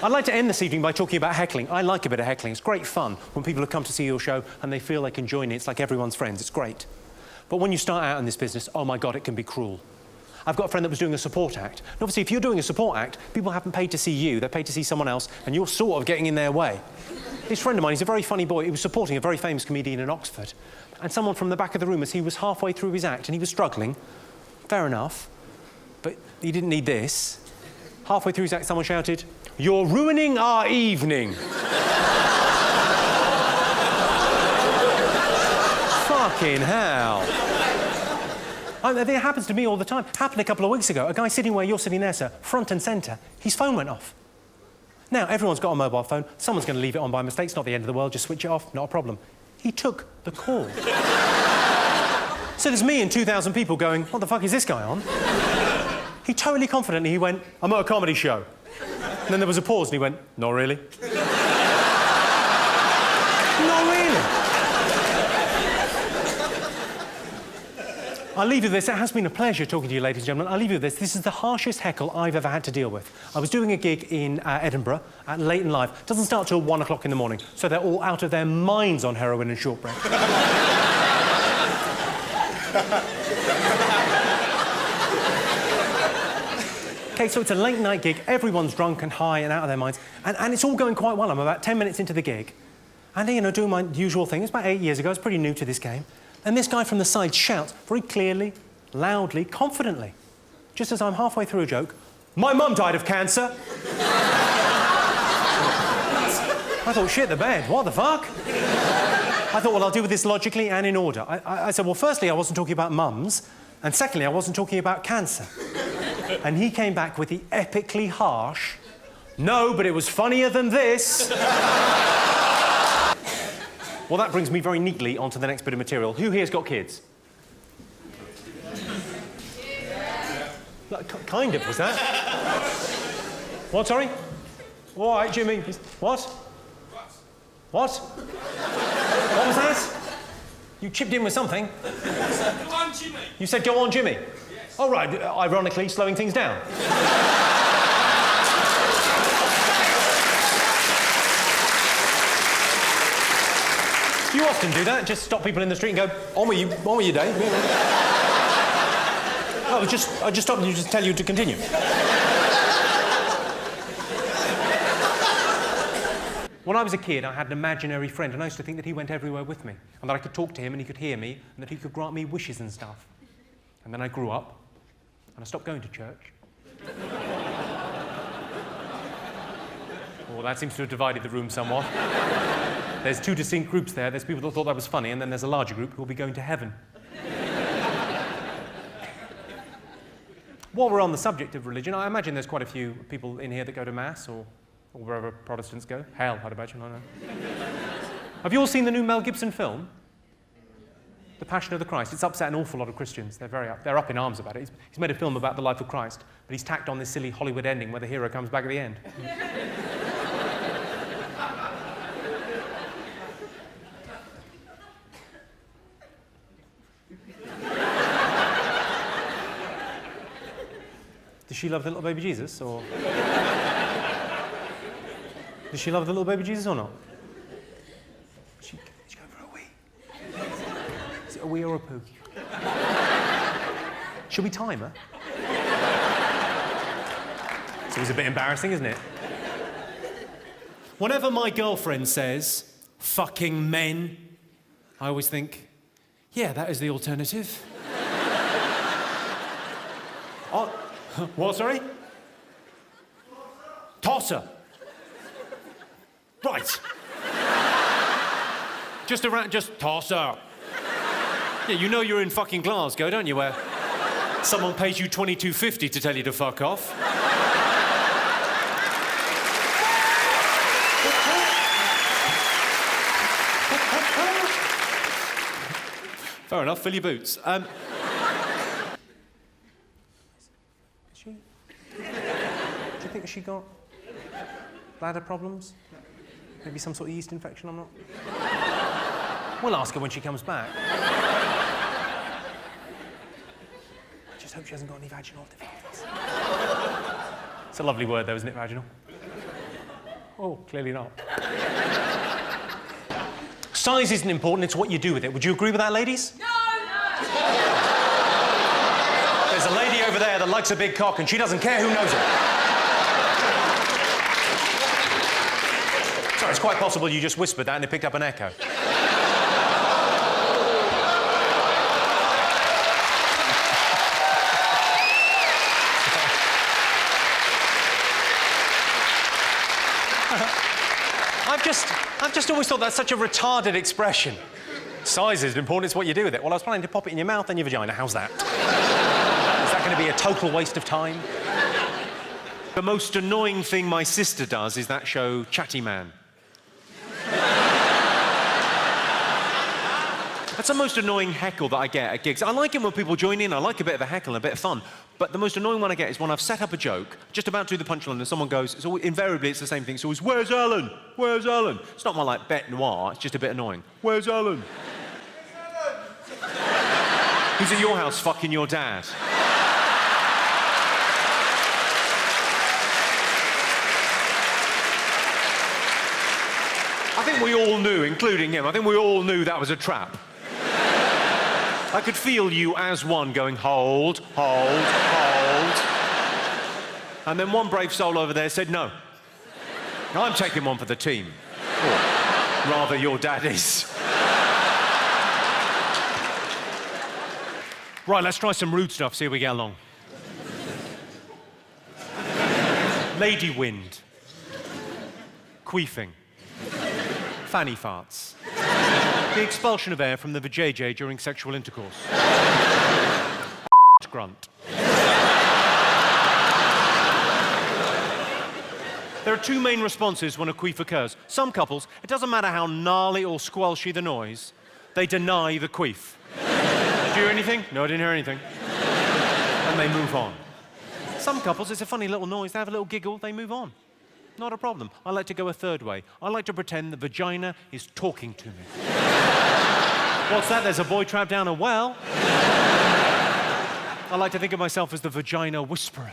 I'd like to end this evening by talking about heckling. I like a bit of heckling. It's great fun when people have come to see your show and they feel they can join in. It's like everyone's friends. It's great. But when you start out in this business, oh my God, it can be cruel. I've got a friend that was doing a support act. And obviously, if you're doing a support act, people haven't paid to see you. They're paid to see someone else, and you're sort of getting in their way. This friend of mine, he's a very funny boy. He was supporting a very famous comedian in Oxford. And someone from the back of the room, as he was halfway through his act, and he was struggling, fair enough, but he didn't need this. Halfway through his act, someone shouted, "You're ruining our evening." Fucking hell. It happens to me all the time. Happened a couple of weeks ago. A guy sitting where you're sitting there, sir, front and centre, his phone went off. Now, everyone's got a mobile phone. Someone's going to leave it on by mistake. It's not the end of the world. Just switch it off. Not a problem. He took the call. So there's me and 2,000 people going, what the fuck is this guy on? He totally confidently, he went, "I'm at a comedy show." And then there was a pause and he went, "Not really." Not really. I'll leave you with this. It has been a pleasure talking to you, ladies and gentlemen. I'll leave you with this. This is the harshest heckle I've ever had to deal with. I was doing a gig in Edinburgh at Late and Live. It doesn't start till 1 o'clock in the morning, so they're all out of their minds on heroin and shortbread. OK, so it's a late-night gig. Everyone's drunk and high and out of their minds. And it's all going quite well. I'm about 10 minutes into the gig. And, you know, doing my usual thing. It's about 8 years ago. I was pretty new to this game. And this guy from the side shouts very clearly, loudly, confidently, just as I'm halfway through a joke, "My mum died of cancer." I thought, shit the bed, what the fuck? I thought, well, I'll deal with this logically and in order. I said, well, firstly, I wasn't talking about mums, and secondly, I wasn't talking about cancer. And he came back with the epically harsh, "No, but it was funnier than this." Well, that brings me very neatly onto the next bit of material. Who here's got kids? Yeah. Kind of, was that? What, sorry? All right, Jimmy. What? What? What was that? You chipped in with something. Go on, Jimmy. You said, "Go on, Jimmy." Yes. All right, ironically, slowing things down. You often do that, just stop people in the street and go, on with you, Dave. I just stopped you to tell you to continue. When I was a kid, I had an imaginary friend, and I used to think that he went everywhere with me, and that I could talk to him and he could hear me, and that he could grant me wishes and stuff. And then I grew up, and I stopped going to church. Well, that seems to have divided the room somewhat. There's two distinct groups there. There's people that thought that was funny, and then there's a larger group who will be going to heaven. While we're on the subject of religion, I imagine there's quite a few people in here that go to Mass, or wherever Protestants go. Hell, I'd imagine, I know. Have you all seen the new Mel Gibson film? The Passion of the Christ. It's upset an awful lot of Christians. They're up in arms about it. He's made a film about the life of Christ, but he's tacked on this silly Hollywood ending where the hero comes back at the end. Does she love the little baby Jesus, or...? Does she love the little baby Jesus or not? Did she go for a wee? Is it a wee or a poo? Should we time her? It's always a bit embarrassing, isn't it? Whenever my girlfriend says, "fucking men," I always think, yeah, that is the alternative. Oh, what, sorry? Tosser. Right. Just tosser. Yeah, you know you're in fucking Glasgow, don't you, where someone pays you $22.50 to tell you to fuck off. Fair enough, fill your boots. Do you think she got bladder problems? Maybe some sort of yeast infection, I'm not... We'll ask her when she comes back. I just hope she hasn't got any vaginal difficulties. It's a lovely word, though, isn't it, vaginal? Oh, clearly not. Size isn't important, it's what you do with it. Would you agree with that, ladies? No! There's a lady over there that likes a big cock and she doesn't care who knows it. Sorry, it's quite possible you just whispered that and it picked up an echo. I've just always thought that's such a retarded expression. Size is important, it's what you do with it. Well, I was planning to pop it in your mouth and your vagina. How's that? Is that going to be a total waste of time? The most annoying thing my sister does is that show Chatty Man. That's the most annoying heckle that I get at gigs. I like it when people join in. I like a bit of a heckle and a bit of fun. But the most annoying one I get is when I've set up a joke, just about to do the punchline, and someone goes, invariably it's the same thing. It's always, where's Alan? Where's Alan? It's not my, like, bête noire. It's just a bit annoying. Where's Alan? Who's at your house fucking your dad? I think we all knew, including him, I think we all knew that was a trap. I could feel you as one going, hold, hold, hold. And then one brave soul over there said, no. I'm taking one for the team. Or rather, your dad is. Right, let's try some rude stuff, see how we get along. Lady wind. Queefing. Fanny farts. The expulsion of air from the vajayjay during sexual intercourse. Grunt. There are two main responses when a queef occurs. Some couples, it doesn't matter how gnarly or squelchy the noise, they deny the queef. Did you hear anything? No, I didn't hear anything. And they move on. Some couples, it's a funny little noise, they have a little giggle, they move on. Not a problem. I like to go a third way. I like to pretend the vagina is talking to me. What's that? There's a boy trapped down a well. I like to think of myself as the vagina whisperer.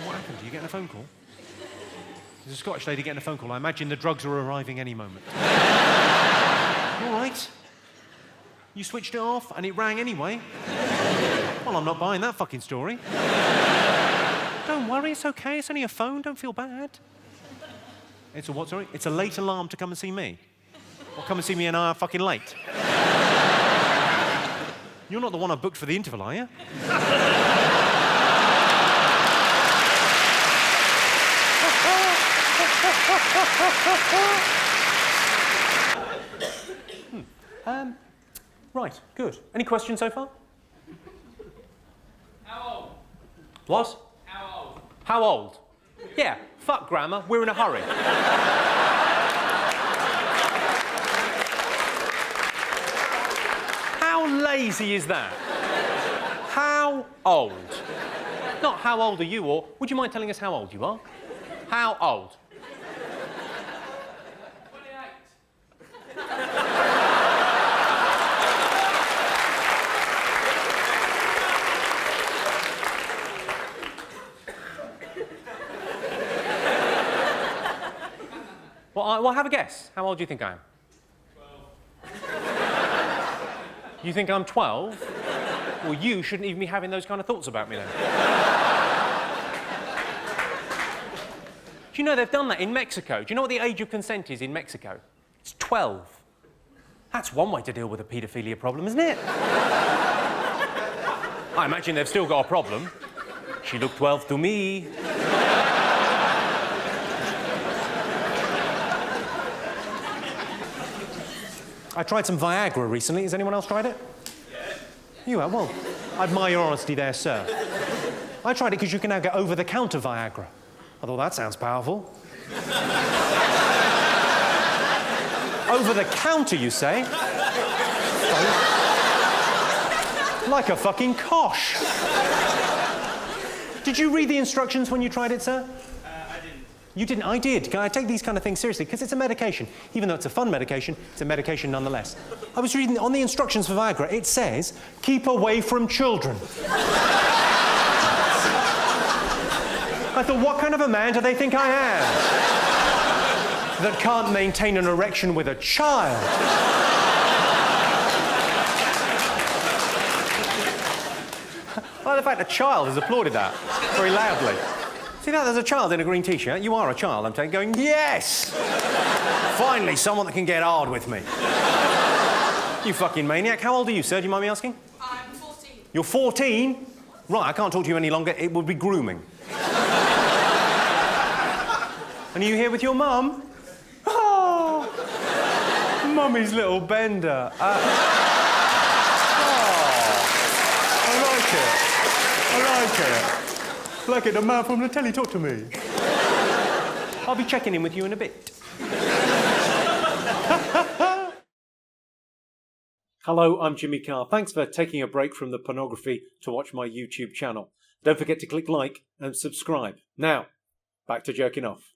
What happened? Are you getting a phone call? There's a Scottish lady getting a phone call. I imagine the drugs are arriving any moment. All right. You switched it off and it rang anyway. Well, I'm not buying that fucking story. Don't worry, it's okay. It's only a phone. Don't feel bad. It's a what, sorry? It's a late alarm to come and see me. Or come and see me an hour fucking late. You're not the one I booked for the interval, are you? Right, good. Any questions so far? How old? What? How old? How old? Yeah, fuck grammar, we're in a hurry. How lazy is that? How old? Not how old are you, or would you mind telling us how old you are? How old? 28. Well, have a guess. How old do you think I am? 12. You think I'm 12? Well, you shouldn't even be having those kind of thoughts about me then. Do you know they've done that in Mexico? Do you know what the age of consent is in Mexico? It's 12. That's one way to deal with a paedophilia problem, isn't it? I imagine they've still got a problem. She looked 12 to me. I tried some Viagra recently. Has anyone else tried it? Yes. You have? Well, I admire your honesty there, sir. I tried it because you can now get over-the-counter Viagra. I thought, that sounds powerful. Over-the-counter, you say? Like a fucking cosh. Did you read the instructions when you tried it, sir? I didn't. You didn't? I did. I take these kind of things seriously because it's a medication. Even though it's a fun medication, it's a medication nonetheless. I was reading on the instructions for Viagra, it says, keep away from children. I I thought, what kind of a man do they think I am? That can't maintain an erection with a child. Well, the fact a child has applauded that very loudly. See that? There's a child in a green T-shirt. You are a child, I'm saying, going, yes! Finally, someone that can get hard with me. You fucking maniac. How old are you, sir? Do you mind me asking? I'm 14. You're 14? Right, I can't talk to you any longer. It would be grooming. And are you here with your mum? Oh, Mummy's little bender. I like it. Like it, the man from the telly, talk to me. I'll be checking in with you in a bit. Hello, I'm Jimmy Carr. Thanks for taking a break from the pornography to watch my YouTube channel. Don't forget to click like and subscribe. Now, back to jerking off.